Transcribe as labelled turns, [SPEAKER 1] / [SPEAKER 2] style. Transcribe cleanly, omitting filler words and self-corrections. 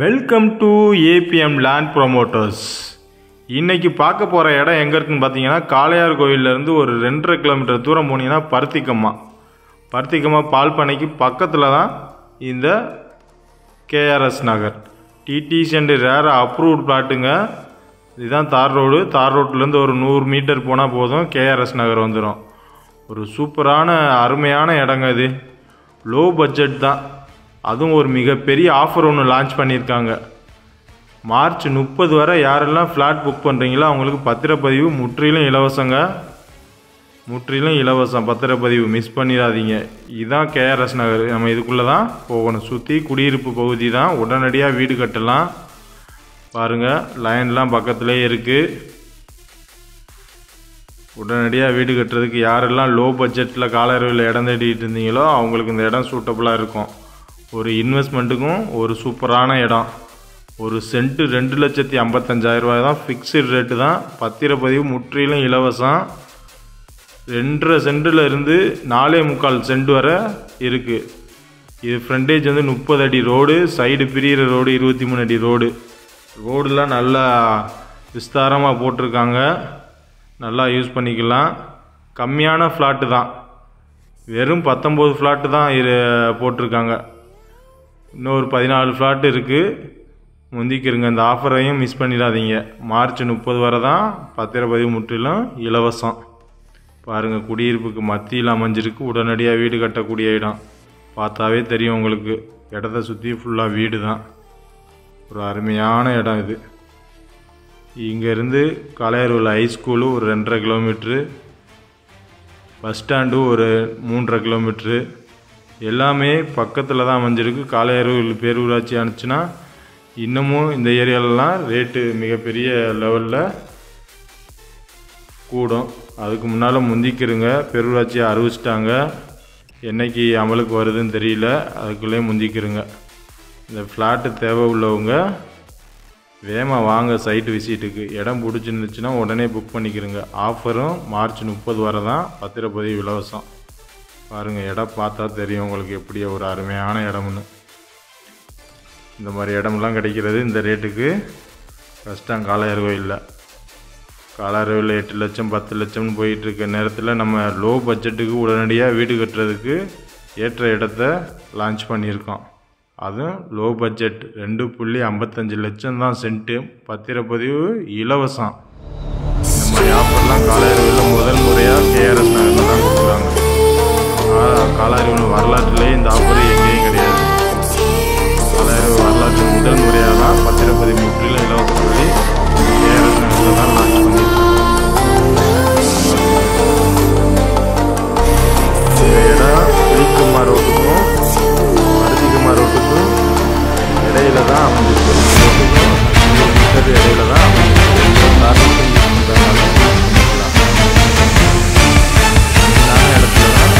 [SPEAKER 1] Welcome to APM land promoters. இன்றைக்கி பார்க்க போகிற இடம் எங்கே இருக்குன்னு பார்த்தீங்கன்னா, காளையார் கோயிலேருந்து ஒரு 2.5 கிலோமீட்டர் தூரம் போனீங்கன்னா பருத்திக்கம்மா பால் பண்ணைக்கு பக்கத்தில் தான் இந்த KRS Nagar. DTC and RERA approved பிளாட்டுங்க. இதுதான் தார் ரோட்லேருந்து ஒரு 100 மீட்டர் போனால் போதும் கேஆர்எஸ் நகர் வந்துடும். ஒரு சூப்பரான அருமையான இடங்க. இது லோ பட்ஜெட் தான், அதுவும் ஒரு மிகப்பெரிய ஆஃபர் ஒன்று லான்ச் பண்ணியிருக்காங்க. மார்ச் 30 வரை யாரெல்லாம் ஃப்ளாட் புக் பண்ணுறீங்களோ அவங்களுக்கு பத்திரப்பதிவு முற்றிலும் இலவசங்க. முற்றிலும் இலவசம் பத்திரப்பதிவு, மிஸ் பண்ணிடாதீங்க. இதுதான் கேஆர்எஸ் நகர். நம்ம இதுக்குள்ளே தான் போகணும். சுற்றி குடியிருப்பு பகுதி தான், உடனடியாக வீடு கட்டலாம். பாருங்கள், லைன்லாம் பக்கத்துலேயே இருக்குது. உடனடியாக வீடு கட்டுறதுக்கு யாரெல்லாம் லோ பட்ஜெட்டில் காளையார்கோயிலில் இடம் தேடிட்டு இருந்தீங்களோ அவங்களுக்கு இந்த இடம் சூட்டபுளாக இருக்கும். ஒரு இன்வெஸ்ட்மெண்ட்டுக்கும் ஒரு சூப்பரான இடம். ஒரு சென்ட்டு 2,55,000 தான், ஃபிக்ஸ்டு ரேட்டு தான். பத்திரப்பதிவு முற்றிலும் இலவசம். 2.5 சென்டில் இருந்து 4.25 சென்ட் வரை இருக்குது. இது ஃப்ரண்டேஜ் வந்து 30 அடி ரோடு, சைடு பிரிகிற ரோடு 23 அடி ரோடு. ரோடெலாம் நல்லா விஸ்தாரமாக போட்டிருக்காங்க, நல்லா யூஸ் பண்ணிக்கலாம். கம்மியான ஃப்ளாட்டு தான், வெறும் 19 ஃப்ளாட்டு தான் போட்டிருக்காங்க. இன்னொரு 14 ஃப்ளாட்டு இருக்குது, முந்திக்கிருங்க. இந்த ஆஃபரையும் மிஸ் பண்ணிடாதீங்க. மார்ச் 30 வரை தான் பத்திரப்பதிவு முற்றிலும் இலவசம். பாருங்கள், குடியிருப்புக்கு மத்தியில் அமைஞ்சிருக்கு. உடனடியாக வீடு கட்டக்கூடிய இடம். பார்த்தாவே தெரியும் உங்களுக்கு. இடத்த சுற்றி ஃபுல்லாக வீடு தான். ஒரு அருமையான இடம் இது. இங்கேருந்து காளையார்கோயில் ஹைஸ்கூலு ஒரு 2.5 கிலோமீட்ரு, பஸ் ஸ்டாண்டு ஒரு 3.5 கிலோமீட்ரு, எல்லாமே பக்கத்தில் தான் அமைஞ்சிருக்கு. காளையார்கோயில் பேரூராட்சி அனுச்சுன்னா இன்னமும் இந்த ஏரியாலலாம் ரேட்டு மிகப்பெரிய லெவலில் கூடும். அதுக்கு முன்னால் முந்திக்கிருங்க. பேரூராட்சி அறிவிச்சிட்டாங்க, என்றைக்கு அமலுக்கு வருதுன்னு தெரியல. அதுக்குள்ளே முந்திக்கிருங்க. இந்த ஃப்ளாட்டு தேவை உள்ளவங்க வேகமாக வாங்க சைட்டு விசிட்டுக்கு. இடம் பிடிச்சிருந்துச்சுன்னா உடனே புக் பண்ணிக்கிறங்க. ஆஃபரும் மார்ச் 30 வரை தான் பத்திரப்பதிவு இலவசம். பாருங்கள், இடம் பார்த்தா தெரியும் உங்களுக்கு எப்படி ஒரு அருமையான இடம்னு. இந்த மாதிரி இடமெல்லாம் கிடைக்கிறது இந்த ரேட்டுக்கு கஷ்டம். காளையார்கோயிலில் 8 லட்சம் 10 லட்சம்னு போயிட்டுருக்க நேரத்தில் நம்ம லோ பட்ஜெட்டுக்கு உடனடியாக வீடு கட்டுறதுக்கு ஏற்ற இடத்த லான்ச் பண்ணியிருக்கோம். அதுவும் லோ பட்ஜெட் 2.55 லட்சம் தான் சென்ட்டு. பத்திரப்பதிவு இலவசம். இந்த மாதிரி ஆஃபர்லாம் காளையார்கோயிலில் முதல் முறையாக கேஆர்எஸ் நகரில் தான் கொடுக்குறாங்க. காளையார்கோயில் வரலாற்றிலே இந்த ஆஃபர் எங்கேயும் கிடையாது. காளையார்கோயில் வரலாற்று முதல் முறையாக தான் பத்திரப்பதிவு முற்றிலும் இலவசம் சொல்லி கேஆர்எஸ் நகரில் தான் லான்ச் பண்ணியிருக்காங்க. இந்த இடம் புளிக்கம்மா ரோட்டுக்கும் பருத்திக்கம்மா ரோட்டுக்கும் இடையில தான் அமைஞ்சிருக்கு. இடையில தான் அமைஞ்சிருக்கு. இடத்துல தான்